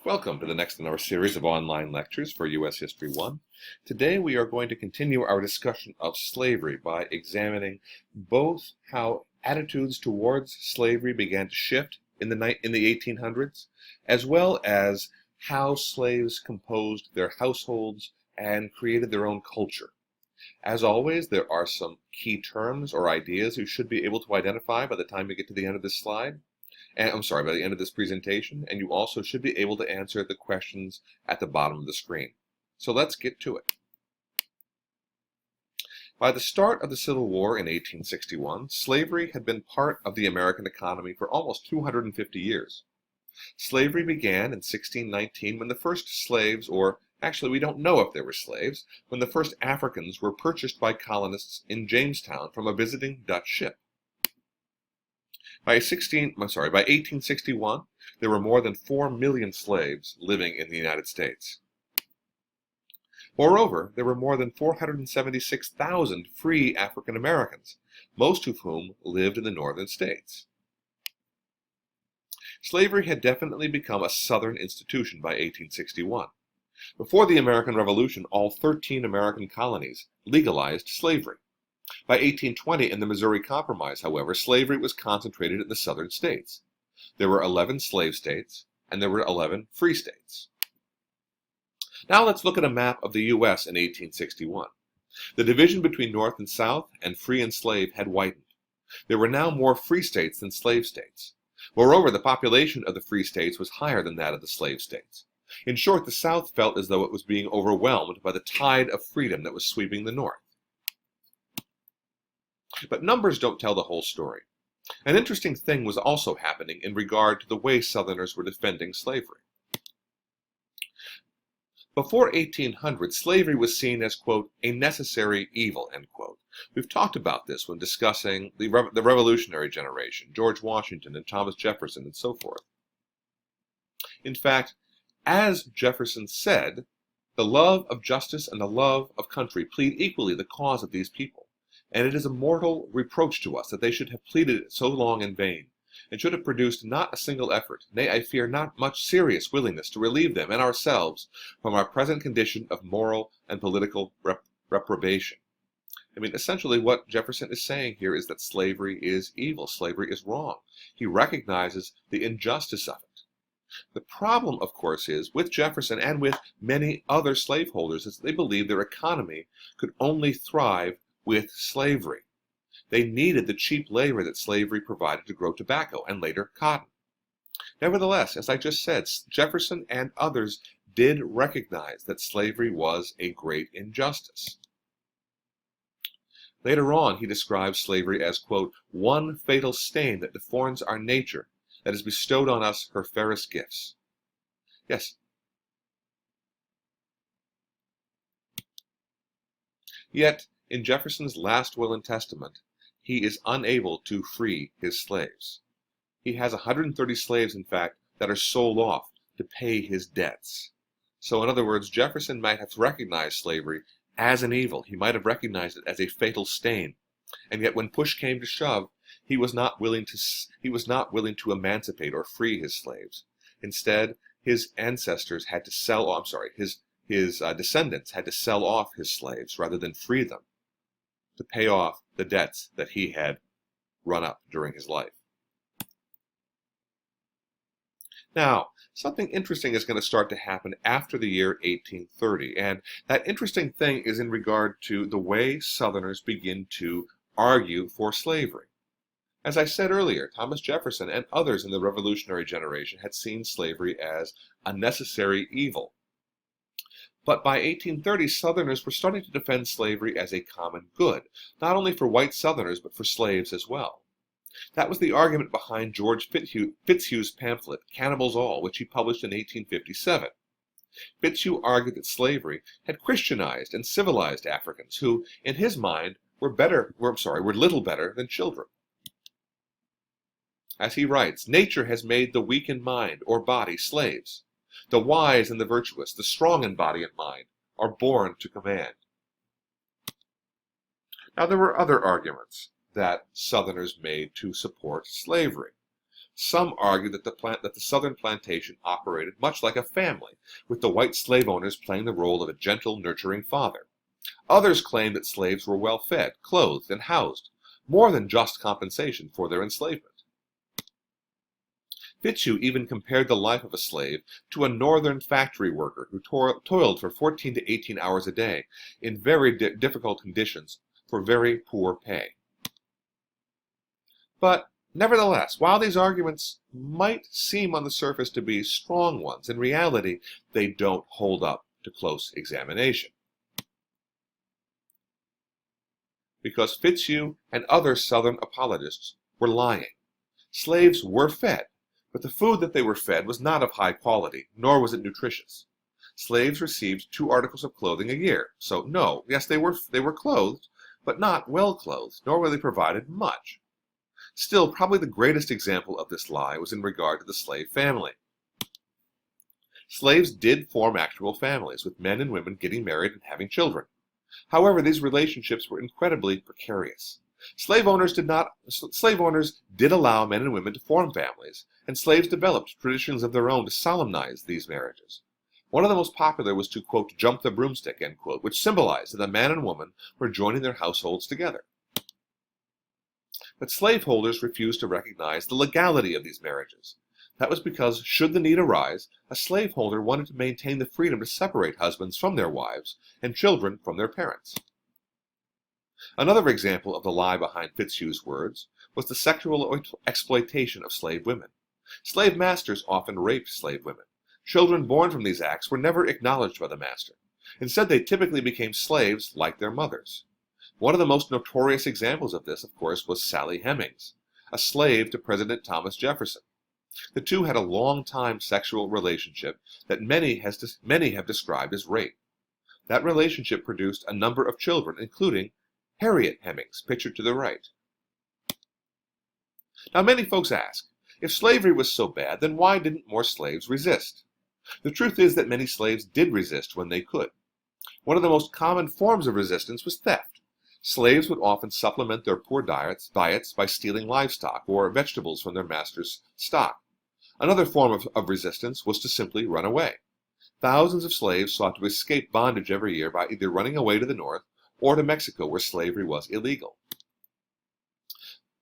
Welcome to the next in our series of online lectures for U.S. History 1. Today we are going to continue our discussion of slavery by examining both how attitudes towards slavery began to shift in the 1800s, as well as how slaves composed their households and created their own culture. As always, there are some key terms or ideas you should be able to identify by the time we get to the end of this slide. By the end of this presentation, and you also should be able to answer the questions at the bottom of the screen. So let's get to it. By the start of the Civil War in 1861, slavery had been part of the American economy for almost 250 years. Slavery began in 1619 when the first slaves, or actually we don't know if they were slaves, when the first Africans were purchased by colonists in Jamestown from a visiting Dutch ship. By 1861, there were more than 4 million slaves living in the United States. Moreover, there were more than 476,000 free African Americans, most of whom lived in the northern states. Slavery had definitely become a Southern institution by 1861. Before the American Revolution, all 13 American colonies legalized slavery. By 1820 and the Missouri Compromise, however, slavery was concentrated in the southern states. There were 11 slave states, and there were 11 free states. Now let's look at a map of the U.S. in 1861. The division between North and South and free and slave had widened. There were now more free states than slave states. Moreover, the population of the free states was higher than that of the slave states. In short, the South felt as though it was being overwhelmed by the tide of freedom that was sweeping the North. But numbers don't tell the whole story. An interesting thing was also happening in regard to the way Southerners were defending slavery. Before 1800, slavery was seen as, quote, a necessary evil, end quote. We've talked about this when discussing the Revolutionary generation, George Washington and Thomas Jefferson, and so forth. In fact, as Jefferson said, the love of justice and the love of country plead equally the cause of these people. And it is a mortal reproach to us that they should have pleaded it so long in vain, and should have produced not a single effort, nay, I fear not much serious willingness to relieve them and ourselves from our present condition of moral and political reprobation. I mean, essentially what Jefferson is saying here is that slavery is evil, slavery is wrong. He recognizes the injustice of it. The problem, of course, is, with Jefferson and with many other slaveholders, is they believe their economy could only thrive with slavery. They needed the cheap labor that slavery provided to grow tobacco and later cotton. Nevertheless, as I just said, Jefferson and others did recognize that slavery was a great injustice. Later on, he describes slavery as, quote, one fatal stain that deforms our nature, that has bestowed on us her fairest gifts. Yes. Yet, in Jefferson's last will and testament, he is unable to free his slaves. He has 130 slaves, in fact, that are sold off to pay his debts. So, in other words, Jefferson might have recognized slavery as an evil. He might have recognized it as a fatal stain. And yet, when push came to shove, he was not willing to emancipate or free his slaves. Instead, his ancestors had to sell. His descendants had to sell off his slaves rather than free them, to pay off the debts that he had run up during his life. Now, something interesting is going to start to happen after the year 1830, and that interesting thing is in regard to the way Southerners begin to argue for slavery. As I said earlier, Thomas Jefferson and others in the Revolutionary generation had seen slavery as a necessary evil. But by 1830, Southerners were starting to defend slavery as a common good, not only for white Southerners, but for slaves as well. That was the argument behind George Fitzhugh's pamphlet, Cannibals All, which he published in 1857. Fitzhugh argued that slavery had Christianized and civilized Africans, who, in his mind, were little better than children. As he writes, nature has made the weak in mind or body slaves. The wise and the virtuous, the strong in body and mind, are born to command. Now, there were other arguments that Southerners made to support slavery. Some argue that the southern plantation operated much like a family, with the white slave owners playing the role of a gentle, nurturing father. Others claim that slaves were well fed, clothed, and housed, more than just compensation for their enslavement. Fitzhugh even compared the life of a slave to a northern factory worker who toiled for 14 to 18 hours a day in very difficult conditions for very poor pay. But nevertheless, while these arguments might seem on the surface to be strong ones, in reality they don't hold up to close examination. Because Fitzhugh and other Southern apologists were lying. Slaves were fed, but the food that they were fed was not of high quality, nor was it nutritious. Slaves received 2 articles of clothing a year, so no, yes, they were clothed, but not well clothed, nor were they provided much. Still, probably the greatest example of this lie was in regard to the slave family. Slaves did form actual families, with men and women getting married and having children. However, these relationships were incredibly precarious. Slave owners did allow men and women to form families, and slaves developed traditions of their own to solemnize these marriages. One of the most popular was to, quote, jump the broomstick, end quote, which symbolized that the man and woman were joining their households together. But slaveholders refused to recognize the legality of these marriages. That was because, should the need arise, a slaveholder wanted to maintain the freedom to separate husbands from their wives and children from their parents. Another example of the lie behind Fitzhugh's words was the sexual exploitation of slave women. Slave masters often raped slave women. Children born from these acts were never acknowledged by the master. Instead, they typically became slaves like their mothers. One of the most notorious examples of this, of course, was Sally Hemings, a slave to President Thomas Jefferson. The two had a long-time sexual relationship that many have described as rape. That relationship produced a number of children, including Harriet Hemings, pictured to the right. Now, many folks ask, if slavery was so bad, then why didn't more slaves resist? The truth is that many slaves did resist when they could. One of the most common forms of resistance was theft. Slaves would often supplement their poor diets by stealing livestock or vegetables from their master's stock. Another form of resistance was to simply run away. Thousands of slaves sought to escape bondage every year by either running away to the north or to Mexico, where slavery was illegal.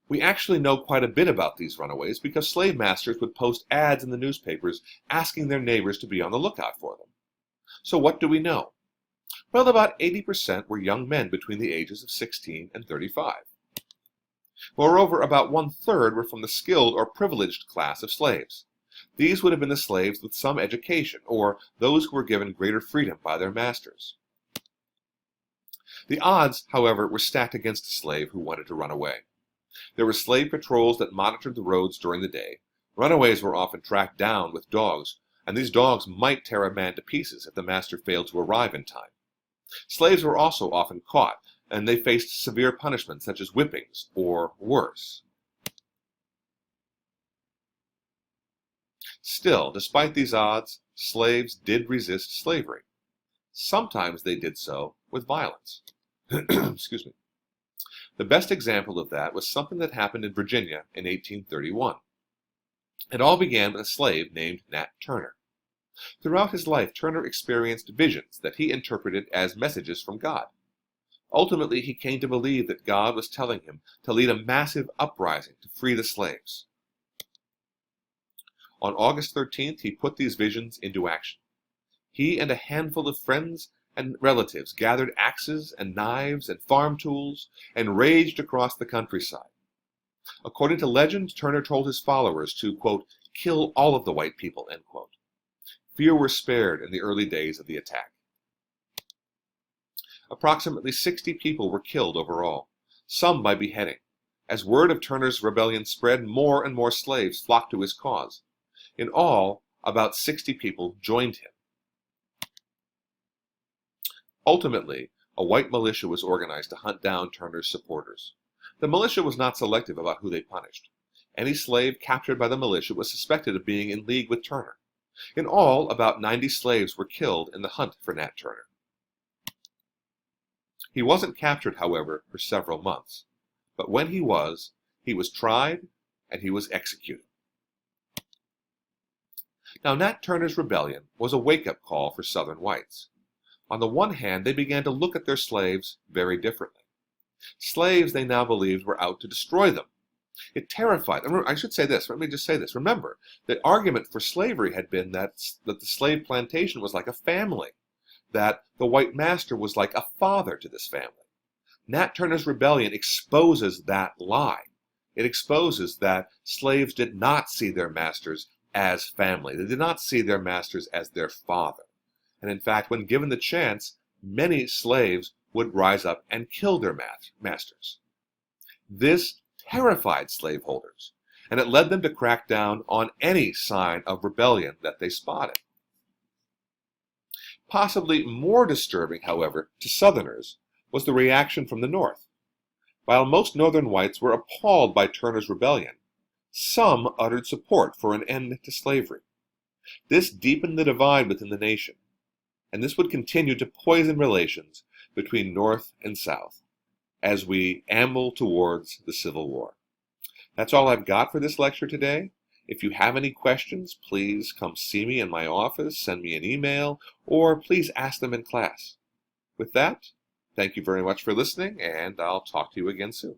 We actually know quite a bit about these runaways because slave masters would post ads in the newspapers asking their neighbors to be on the lookout for them. So what do we know? Well, about 80% were young men between the ages of 16 and 35. Moreover, about 1/3 were from the skilled or privileged class of slaves. These would have been the slaves with some education, or those who were given greater freedom by their masters. The odds, however, were stacked against a slave who wanted to run away. There were slave patrols that monitored the roads during the day. Runaways were often tracked down with dogs, and these dogs might tear a man to pieces if the master failed to arrive in time. Slaves were also often caught, and they faced severe punishment such as whippings or worse. Still, despite these odds, slaves did resist slavery. Sometimes they did so with violence. Excuse me. The best example of that was something that happened in Virginia in 1831. It all began with a slave named Nat Turner. Throughout his life, Turner experienced visions that he interpreted as messages from God. Ultimately, he came to believe that God was telling him to lead a massive uprising to free the slaves. On August 13th, he put these visions into action. He and a handful of friends and relatives gathered axes and knives and farm tools and raged across the countryside. According to legend, Turner told his followers to, quote, kill all of the white people, end quote. Few were spared in the early days of the attack. Approximately 60 people were killed overall, some by beheading. As word of Turner's rebellion spread, more and more slaves flocked to his cause. In all, about 60 people joined him. Ultimately, a white militia was organized to hunt down Turner's supporters. The militia was not selective about who they punished. Any slave captured by the militia was suspected of being in league with Turner. In all, about 90 slaves were killed in the hunt for Nat Turner. He wasn't captured, however, for several months. But when he was tried and he was executed. Now, Nat Turner's rebellion was a wake-up call for Southern whites. On the one hand, they began to look at their slaves very differently. Slaves they now believed were out to destroy them. It terrified them. I should say this, let me just say this. Remember, the argument for slavery had been that the slave plantation was like a family, that the white master was like a father to this family. Nat Turner's rebellion exposes that lie. It exposes that slaves did not see their masters as family. They did not see their masters as their father. And in fact, when given the chance, many slaves would rise up and kill their masters. This terrified slaveholders, and it led them to crack down on any sign of rebellion that they spotted. Possibly more disturbing, however, to Southerners was the reaction from the North. While most Northern whites were appalled by Turner's rebellion, some uttered support for an end to slavery. This deepened the divide within the nation, and this would continue to poison relations between North and South as we amble towards the Civil War. That's all I've got for this lecture today. If you have any questions, please come see me in my office, send me an email, or please ask them in class. With that, thank you very much for listening, and I'll talk to you again soon.